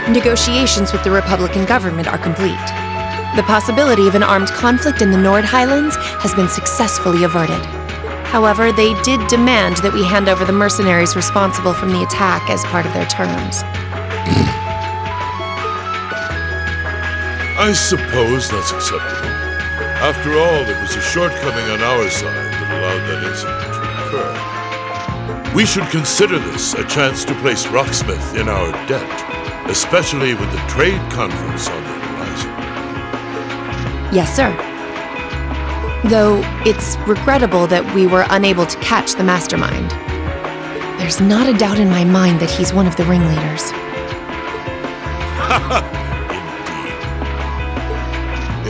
Negotiations with the Republican government are complete. The possibility of an armed conflict in the Nord Highlands has been successfully averted. However, they did demand that we hand over the mercenaries responsible from the attack as part of their terms. I suppose that's acceptable. After all, it was a shortcoming on our side that allowed that incident to occur. We should consider this a chance to place Rocksmith in our debt, especially with the trade conference on the horizon. Yes, sir. Though it's regrettable that we were unable to catch the mastermind. There's not a doubt in my mind that he's one of the ringleaders. Indeed.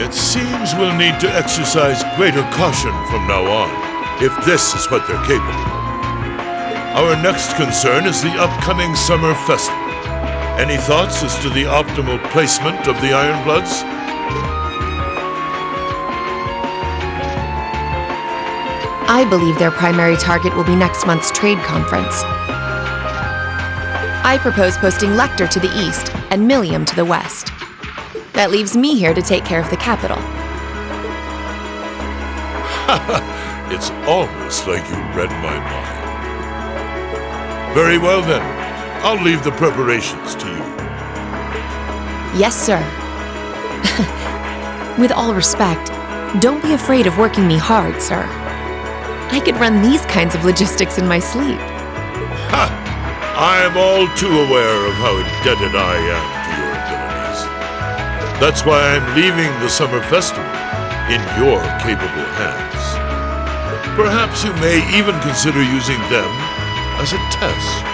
It seems we'll need to exercise greater caution from now on, if this is what they're capable of. Our next concern is the upcoming summer festival. Any thoughts as to the optimal placement of the Ironbloods? I believe their primary target will be next month's trade conference. I propose posting Lecter to the east and Millium to the west. That leaves me here to take care of the capital. It's almost like you read my mind. Very well then. I'll leave the preparations to you. Yes, sir. With all respect, don't be afraid of working me hard, sir. I could run these kinds of logistics in my sleep. Ha! I am all too aware of how indebted I am to your abilities. That's why I'm leaving the summer festival in your capable hands. Perhaps you may even consider using them as a test.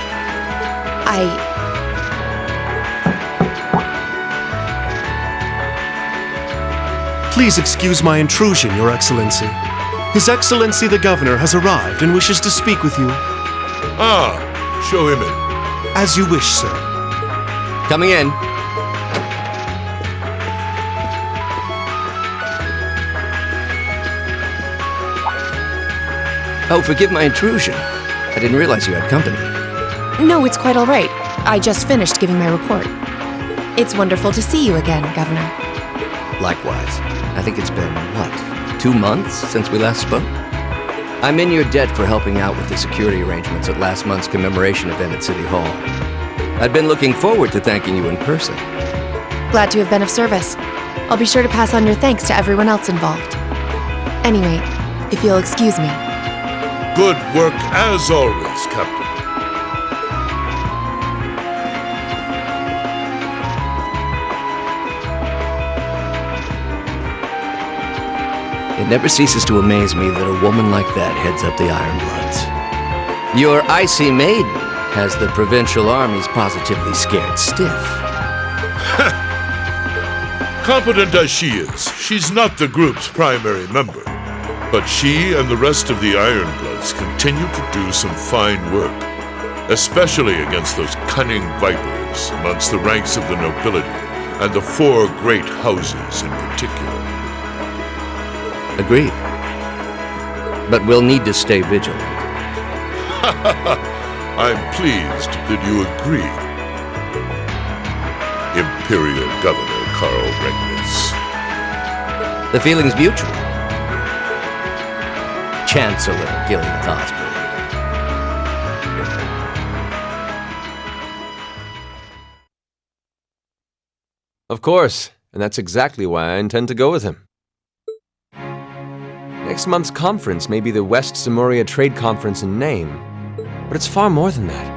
Please excuse my intrusion, Your Excellency. His Excellency the Governor has arrived and wishes to speak with you. Ah, show him in. As you wish, sir. Coming in. Oh, forgive my intrusion. I didn't realize you had company. No, it's quite all right. I just finished giving my report. It's wonderful to see you again, Governor. Likewise. I think it's been, 2 months since we last spoke? I'm in your debt for helping out with the security arrangements at last month's commemoration event at City Hall. I'd been looking forward to thanking you in person. Glad to have been of service. I'll be sure to pass on your thanks to everyone else involved. Anyway, if you'll excuse me. Good work as always, Captain. It never ceases to amaze me that a woman like that heads up the Ironbloods. Your icy maiden has the provincial armies positively scared stiff. Competent as she is, she's not the group's primary member. But she and the rest of the Ironbloods continue to do some fine work, especially against those cunning vipers amongst the ranks of the nobility and the 4 great houses in particular. Agreed. But we'll need to stay vigilant. I'm pleased that you agree, Imperial Governor Carl Regnitz. The feeling's mutual. Chancellor Gilead Osborne. Of course, and that's exactly why I intend to go with him. Next month's conference may be the West Samuria Trade Conference in name, but it's far more than that.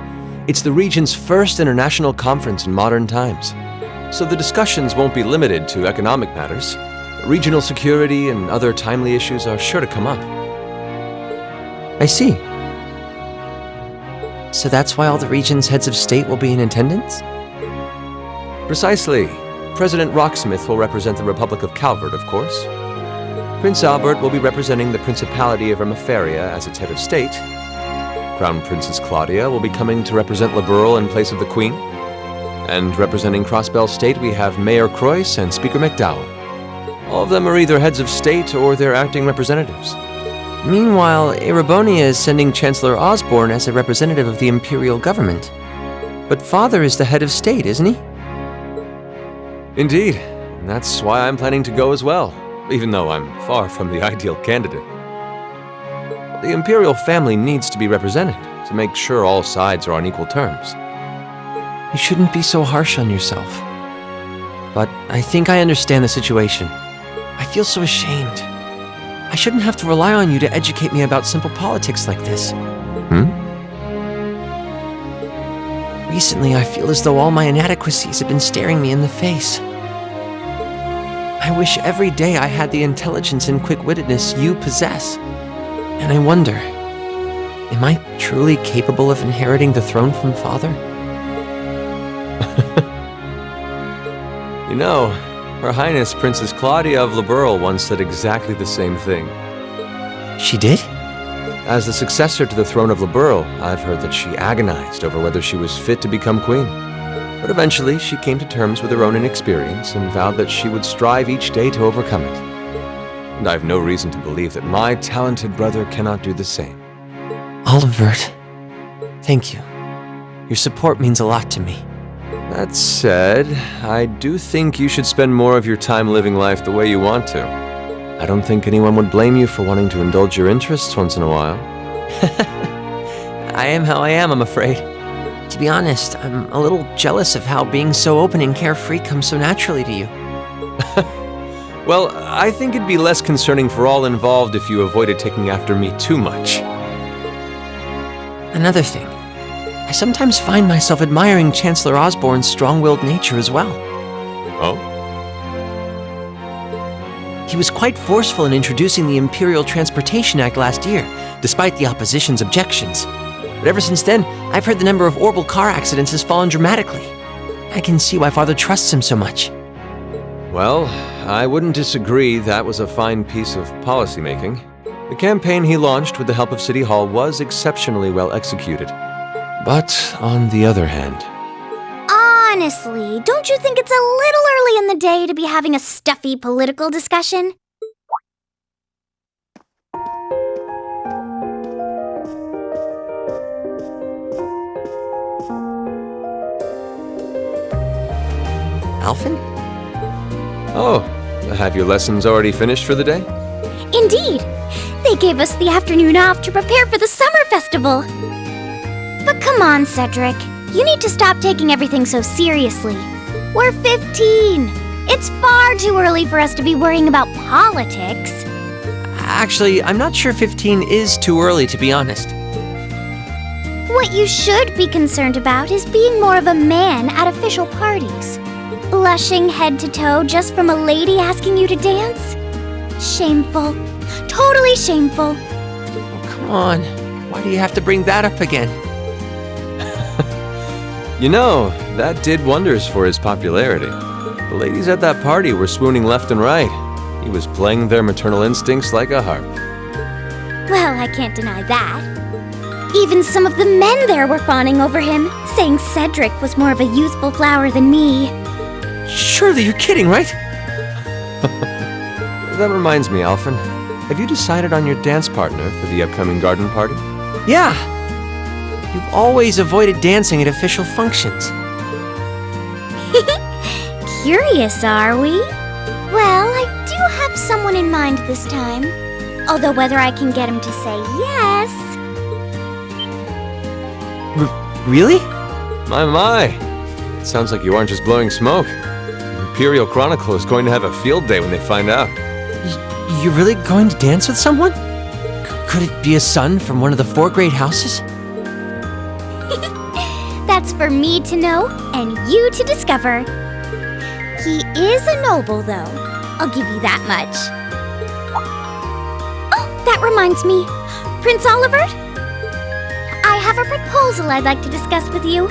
It's the region's first international conference in modern times. So the discussions won't be limited to economic matters. Regional security and other timely issues are sure to come up. I see. So that's why all the region's heads of state will be in attendance? Precisely. President Rocksmith will represent the Republic of Calvert, of course. Prince Albert will be representing the Principality of Remaferia as its head of state. Crown Princess Claudia will be coming to represent Liberal in place of the Queen. And representing Crossbell State, we have Mayor Croyce and Speaker McDowell. All of them are either heads of state or their acting representatives. Meanwhile, Erebonia is sending Chancellor Osborne as a representative of the Imperial government. But Father is the head of state, isn't he? Indeed, and that's why I'm planning to go as well, even though I'm far from the ideal candidate. The Imperial family needs to be represented to make sure all sides are on equal terms. You shouldn't be so harsh on yourself. But I think I understand the situation. I feel so ashamed. I shouldn't have to rely on you to educate me about simple politics like this. Recently, I feel as though all my inadequacies have been staring me in the face. I wish every day I had the intelligence and quick-wittedness you possess. And I wonder, am I truly capable of inheriting the throne from Father? You know, Her Highness Princess Claudia of Liberl once said exactly the same thing. She did? As the successor to the throne of Liberl, I've heard that she agonized over whether she was fit to become queen. But eventually, she came to terms with her own inexperience and vowed that she would strive each day to overcome it. And I have no reason to believe that my talented brother cannot do the same. Olivert, thank you. Your support means a lot to me. That said, I do think you should spend more of your time living life the way you want to. I don't think anyone would blame you for wanting to indulge your interests once in a while. I am how I am, I'm afraid. To be honest, I'm a little jealous of how being so open and carefree comes so naturally to you. Well, I think it'd be less concerning for all involved if you avoided taking after me too much. Another thing, I sometimes find myself admiring Chancellor Osborne's strong-willed nature as well. Oh? He was quite forceful in introducing the Imperial Transportation Act last year, despite the opposition's objections. But ever since then, I've heard the number of orbital car accidents has fallen dramatically. I can see why Father trusts him so much. Well, I wouldn't disagree that was a fine piece of policymaking. The campaign he launched with the help of City Hall was exceptionally well executed. But on the other hand... Honestly, don't you think it's a little early in the day to be having a stuffy political discussion? Alphen? Oh, have your lessons already finished for the day? Indeed! They gave us the afternoon off to prepare for the summer festival. But come on, Cedric. You need to stop taking everything so seriously. We're 15. It's far too early for us to be worrying about politics. Actually, I'm not sure 15 is too early, to be honest. What you should be concerned about is being more of a man at official parties. Blushing head to toe just from a lady asking you to dance? Shameful. Totally shameful. Oh, come on. Why do you have to bring that up again? You know, that did wonders for his popularity. The ladies at that party were swooning left and right. He was playing their maternal instincts like a harp. Well, I can't deny that. Even some of the men there were fawning over him, saying Cedric was more of a youthful flower than me. Surely you're kidding, right? That reminds me, Alphen. Have you decided on your dance partner for the upcoming garden party? Yeah. You've always avoided dancing at official functions. Curious, are we? Well, I do have someone in mind this time. Although whether I can get him to say yes... Really? My. It sounds like you aren't just blowing smoke. The Imperial Chronicle is going to have a field day when they find out. You're really going to dance with someone? Could it be a son from one of the 4 great houses? That's for me to know and you to discover. He is a noble, though. I'll give you that much. Oh, that reminds me. Prince Olivert? I have a proposal I'd like to discuss with you.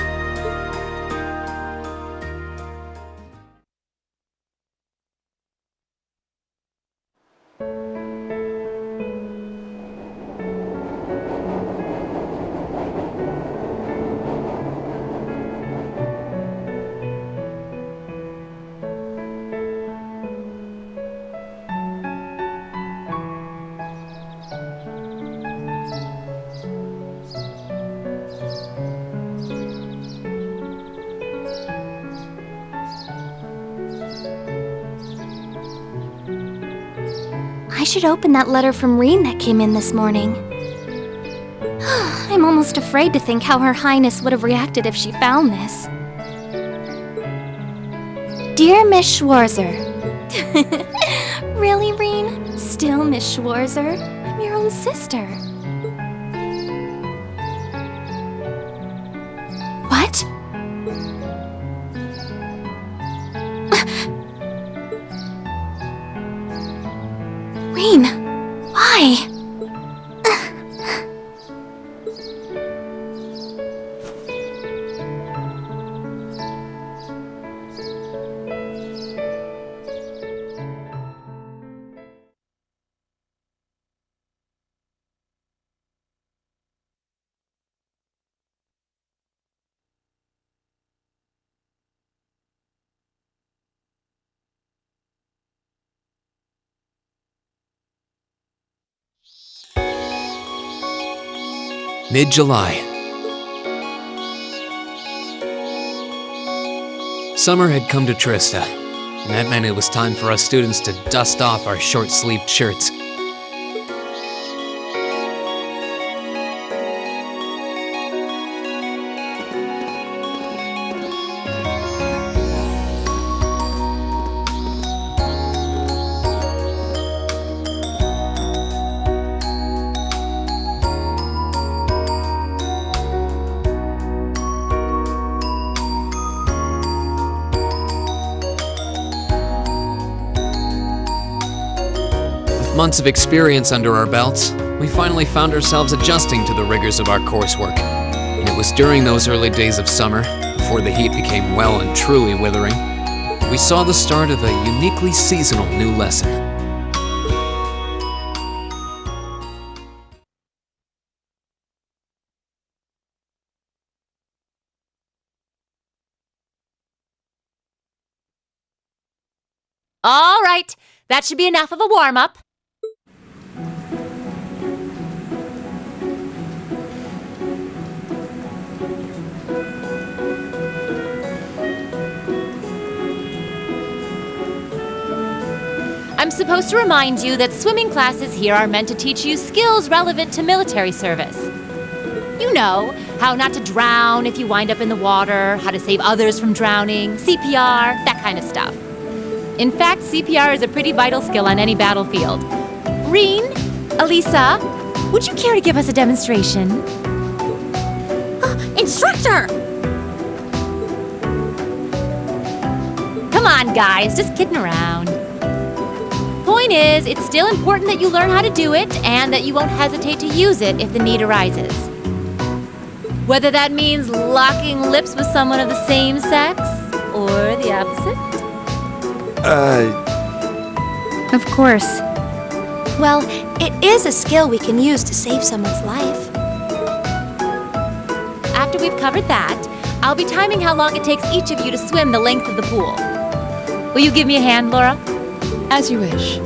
should open that letter from Reen that came in this morning. I'm almost afraid to think how Her Highness would have reacted if she found this. Dear Miss Schwarzer. Really, Reen? Still Miss Schwarzer? I'm your own sister. What? Reen, why? Mid-July. Summer had come to Trista, and that meant it was time for us students to dust off our short-sleeved shirts. Months of experience under our belts, we finally found ourselves adjusting to the rigors of our coursework. And it was during those early days of summer, before the heat became well and truly withering, we saw the start of a uniquely seasonal new lesson. All right, that should be enough of a warm-up. I'm supposed to remind you that swimming classes here are meant to teach you skills relevant to military service. You know, how not to drown if you wind up in the water, how to save others from drowning, CPR, that kind of stuff. In fact, CPR is a pretty vital skill on any battlefield. Reen, Elisa, would you care to give us a demonstration? Instructor! Come on, guys, just kidding around. Point is, it's still important that you learn how to do it and that you won't hesitate to use it if the need arises. Whether that means locking lips with someone of the same sex or the opposite. Of course. Well, it is a skill we can use to save someone's life. After we've covered that, I'll be timing how long it takes each of you to swim the length of the pool. Will you give me a hand, Laura? As you wish.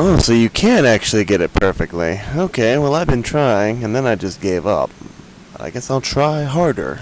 Oh, so you can actually get it perfectly. Okay, well I've been trying, and then I just gave up. I guess I'll try harder.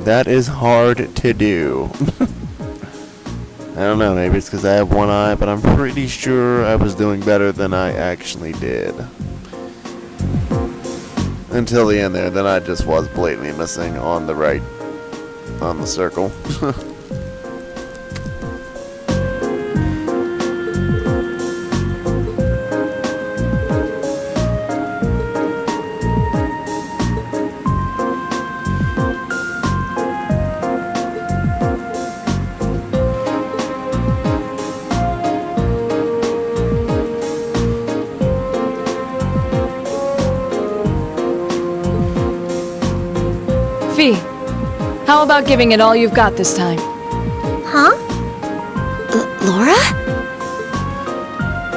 That is hard to do. I don't know, maybe it's because I have one eye, but I'm pretty sure I was doing better than I actually did. Until the end there, then I just was blatantly missing on the circle. Fee, how about giving it all you've got this time? Huh? Laura?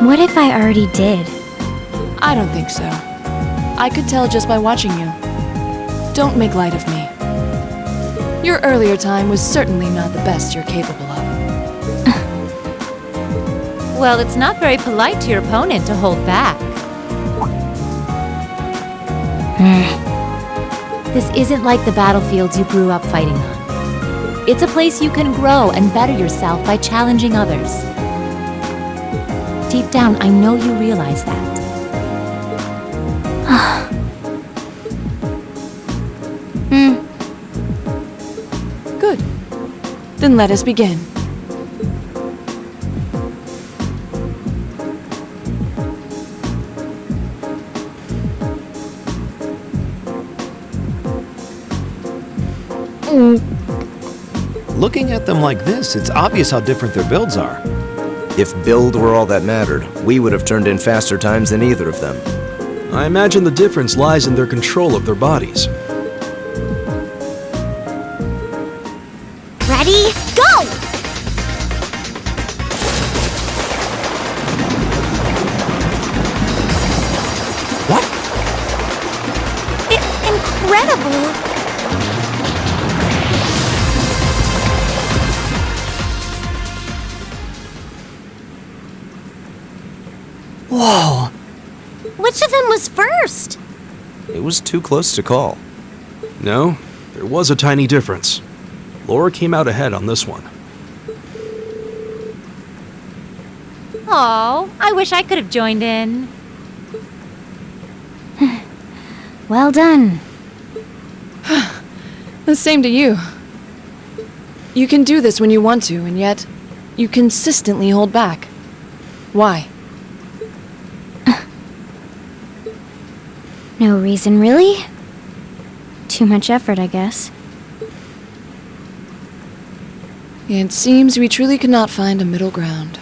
What if I already did? I don't think so. I could tell just by watching you. Don't make light of me. Your earlier time was certainly not the best you're capable of. Well, it's not very polite to your opponent to hold back. This isn't like the battlefields you grew up fighting on. It's a place you can grow and better yourself by challenging others. Deep down, I know you realize that. Good. Then let us begin. Looking at them like this, it's obvious how different their builds are. If build were all that mattered, we would have turned in faster times than either of them. I imagine the difference lies in their control of their bodies. Ready? Go! What? Incredible! Whoa! Which of them was first? It was too close to call. No, there was a tiny difference. Laura came out ahead on this one. Oh, I wish I could have joined in. Well done. The same to you. You can do this when you want to, and yet you consistently hold back. Why? No reason, really? Too much effort, I guess. It seems we truly cannot find a middle ground.